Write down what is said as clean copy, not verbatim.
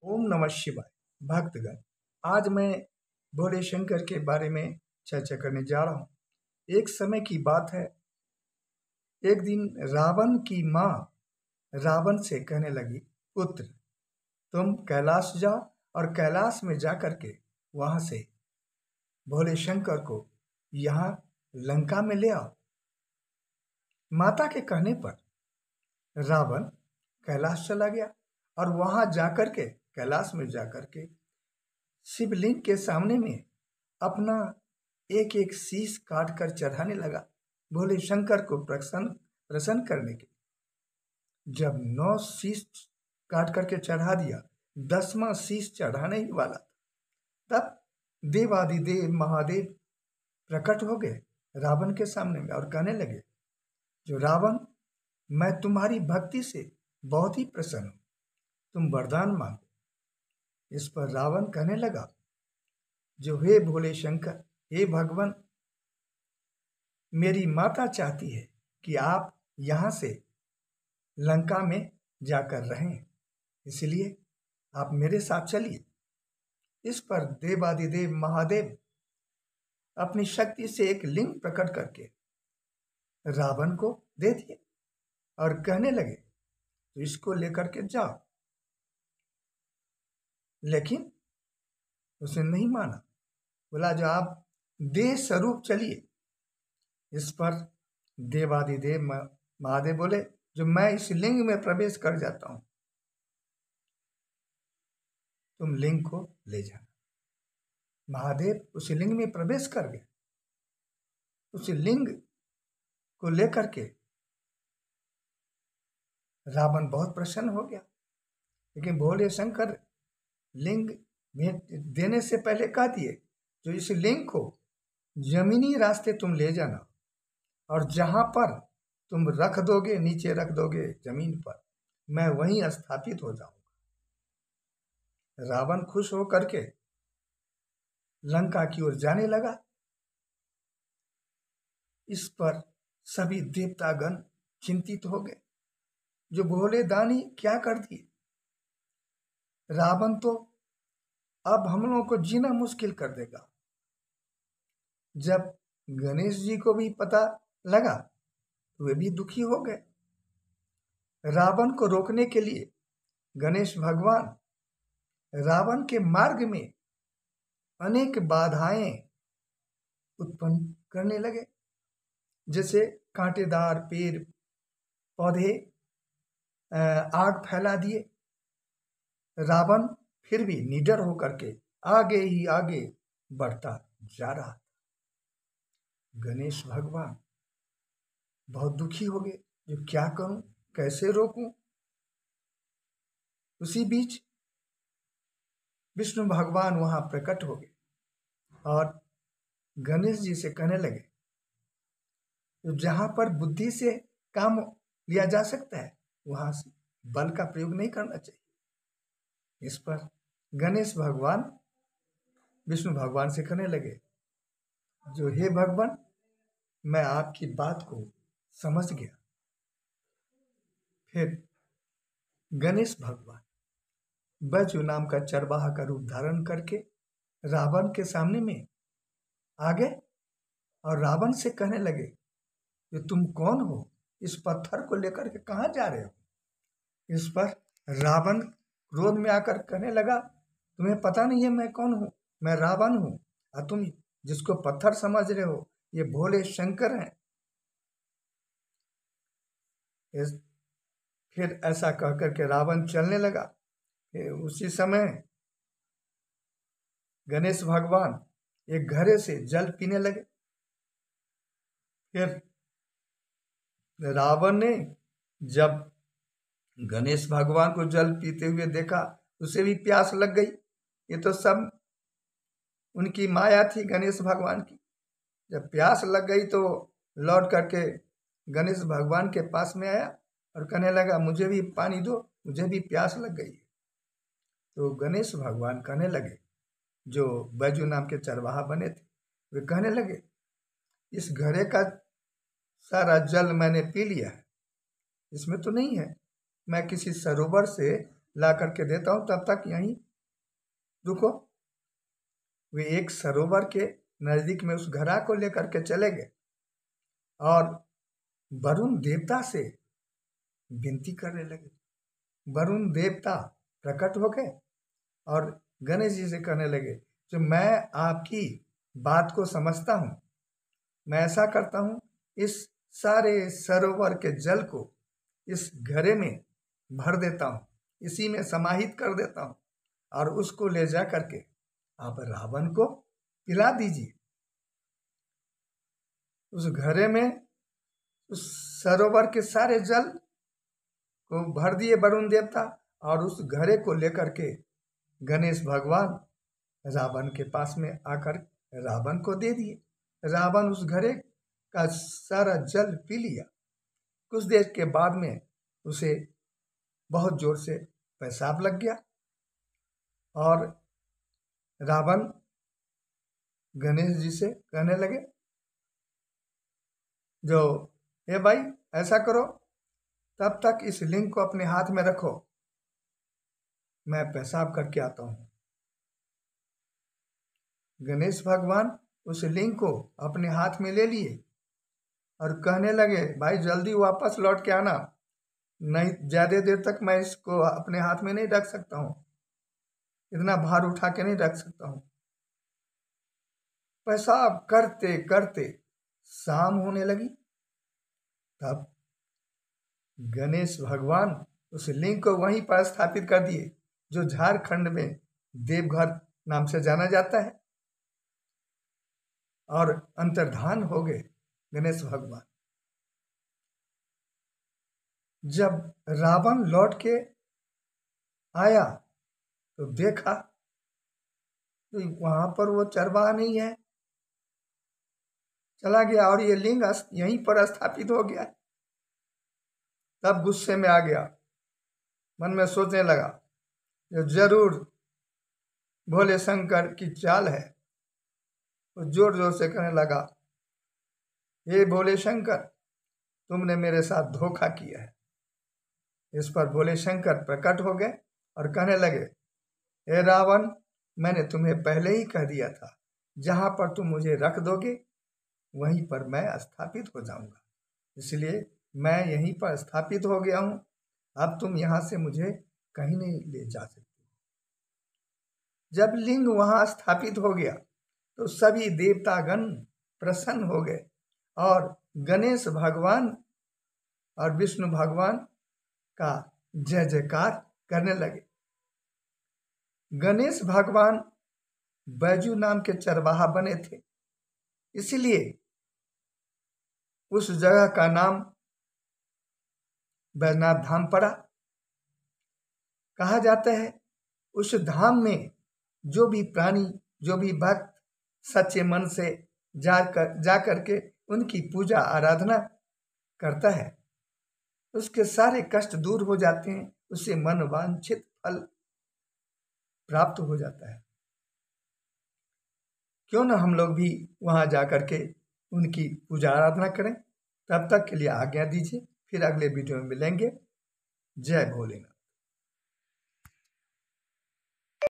ओम नमः शिवाय। भक्तगण, आज मैं भोले शंकर के बारे में चर्चा करने जा रहा हूँ। एक समय की बात है, एक दिन रावण की माँ रावण से कहने लगी, पुत्र तुम कैलाश जाओ और कैलाश में जाकर के वहां से भोले शंकर को यहाँ लंका में ले आओ। माता के कहने पर रावण कैलाश चला गया और वहां जाकर के कैलाश में जाकर के शिवलिंग के सामने में अपना एक एक शीश काट कर चढ़ाने लगा भोले शंकर को प्रसन्न करने के। जब 9 शीश काट करके चढ़ा दिया, 10वां शीश चढ़ाने ही वाला था, तब देवादिदेव महादेव प्रकट हो गए रावण के सामने में और कहने लगे, जो रावण, मैं तुम्हारी भक्ति से बहुत ही प्रसन्न हूं, तुम वरदान मांगो। इस पर रावण कहने लगा, जो हे भोले शंकर, हे भगवान, मेरी माता चाहती है कि आप यहाँ से लंका में जाकर रहें, इसलिए आप मेरे साथ चलिए। इस पर देवादिदेव महादेव अपनी शक्ति से एक लिंग प्रकट करके रावण को दे दिए और कहने लगे, तो इसको लेकर के जाओ। लेकिन उसने नहीं माना, बोला जो आप देह स्वरूप चलिए। इस पर देवादिदेव महादेव बोले, जो मैं इस लिंग में प्रवेश कर जाता हूं, तुम लिंग को ले जाना। महादेव उस लिंग में प्रवेश कर गए। उस लिंग को लेकर के रावण बहुत प्रसन्न हो गया, लेकिन भोले शंकर लिंग भेंट देने से पहले कह दिए, जो इस लिंग को जमीनी रास्ते तुम ले जाना और जहां पर तुम रख दोगे, नीचे रख दोगे जमीन पर, मैं वहीं स्थापित हो जाऊंगा। रावण खुश होकर के लंका की ओर जाने लगा। इस पर सभी देवतागण चिंतित हो गए, जो भोले दानी क्या कर दिए। रावण तो अब हम लोगों को जीना मुश्किल कर देगा। जब गणेश जी को भी पता लगा तो वे भी दुखी हो गए। रावण को रोकने के लिए गणेश भगवान रावण के मार्ग में अनेक बाधाएं उत्पन्न करने लगे, जैसे कांटेदार पेड़ पौधे आग फैला दिए। रावण फिर भी निडर होकर के आगे ही आगे बढ़ता जा रहा था। गणेश भगवान बहुत दुखी हो गए, जो क्या करूं, कैसे रोकूं। उसी बीच विष्णु भगवान वहां प्रकट हो गए और गणेश जी से कहने लगे, तो जहां पर बुद्धि से काम लिया जा सकता है, वहां से बल का प्रयोग नहीं करना चाहिए। इस पर गणेश भगवान विष्णु भगवान से कहने लगे, जो हे भगवान, मैं आपकी बात को समझ गया। फिर गणेश भगवान बैजू नाम का चरवाहा का रूप धारण करके रावण के सामने में आ गए और रावण से कहने लगे, जो तुम कौन हो, इस पत्थर को लेकर के कहाँ जा रहे हो। इस पर रावण क्रोध में आकर कहने लगा, तुम्हें पता नहीं है मैं कौन हूं, मैं रावण हूं, और तुम जिसको पत्थर समझ रहे हो ये भोले शंकर हैं। फिर ऐसा कह करके रावण चलने लगा। उसी समय गणेश भगवान एक घड़े से जल पीने लगे। फिर रावण ने जब गणेश भगवान को जल पीते हुए देखा, उसे भी प्यास लग गई। ये तो सब उनकी माया थी गणेश भगवान की। जब प्यास लग गई तो लौट करके गणेश भगवान के पास में आया और कहने लगा, मुझे भी पानी दो, मुझे भी प्यास लग गई। तो गणेश भगवान कहने लगे, जो बैजू नाम के चरवाहा बने थे, वे कहने लगे, इस घड़े का सारा जल मैंने पी लिया है, इसमें तो नहीं है, मैं किसी सरोवर से ला करके देता हूँ, तब तक यहीं रुको। वे एक सरोवर के नजदीक में उस घड़ा को लेकर के चले गए और वरुण देवता से विनती करने लगे। वरुण देवता प्रकट हो गए और गणेश जी से कहने लगे, जो मैं आपकी बात को समझता हूँ, मैं ऐसा करता हूँ, इस सारे सरोवर के जल को इस घड़े में भर देता हूँ, इसी में समाहित कर देता हूँ और उसको ले जा करके आप रावण को पिला दीजिए। उस घड़े में उस सरोवर के सारे जल को भर दिए वरुण देवता और उस घड़े को लेकर के गणेश भगवान रावण के पास में आकर रावण को दे दिए। रावण उस घड़े का सारा जल पी लिया। कुछ देर के बाद में उसे बहुत जोर से पेशाब लग गया और रावण गणेश जी से कहने लगे, जो हे भाई ऐसा करो, तब तक इस लिंग को अपने हाथ में रखो, मैं पेशाब करके आता हूँ। गणेश भगवान उस लिंग को अपने हाथ में ले लिए और कहने लगे, भाई जल्दी वापस लौट के आना, नहीं ज़्यादा देर तक मैं इसको अपने हाथ में नहीं रख सकता हूँ, इतना भार उठा के नहीं रख सकता हूँ। पेशाब करते करते शाम होने लगी। तब गणेश भगवान उस लिंग को वहीं पर स्थापित कर दिए, जो झारखंड में देवघर नाम से जाना जाता है, और अंतर्धान हो गए गणेश भगवान। जब रावण लौट के आया तो देखा तो वहां पर वो चरवाहा नहीं है, चला गया और ये लिंग यहीं पर स्थापित हो गया। तब गुस्से में आ गया, मन में सोचने लगा, ये जरूर भोले शंकर की चाल है। वो जोर जोर से कहने लगा, हे भोले शंकर, तुमने मेरे साथ धोखा किया है। इस पर भोले शंकर प्रकट हो गए और कहने लगे, हे रावण, मैंने तुम्हें पहले ही कह दिया था, जहां पर तुम मुझे रख दोगे वहीं पर मैं स्थापित हो जाऊंगा, इसलिए मैं यहीं पर स्थापित हो गया हूं। अब तुम यहां से मुझे कहीं नहीं ले जा सकते। जब लिंग वहां स्थापित हो गया तो सभी देवतागण प्रसन्न हो गए और गणेश भगवान और विष्णु भगवान का जय जयकार करने लगे। गणेश भगवान बैजू नाम के चरवाहा बने थे, इसलिए उस जगह का नाम बैजनाथ धाम पड़ा। कहा जाता है उस धाम में जो भी प्राणी, जो भी भक्त सच्चे मन से जा करके उनकी पूजा आराधना करता है, उसके सारे कष्ट दूर हो जाते हैं, उसे मनवांछित फल प्राप्त हो जाता है। क्यों न हम लोग भी वहां जा करके उनकी पूजा आराधना करें। तब तक के लिए आज्ञा दीजिए, फिर अगले वीडियो में मिलेंगे। जय भोलेनाथ।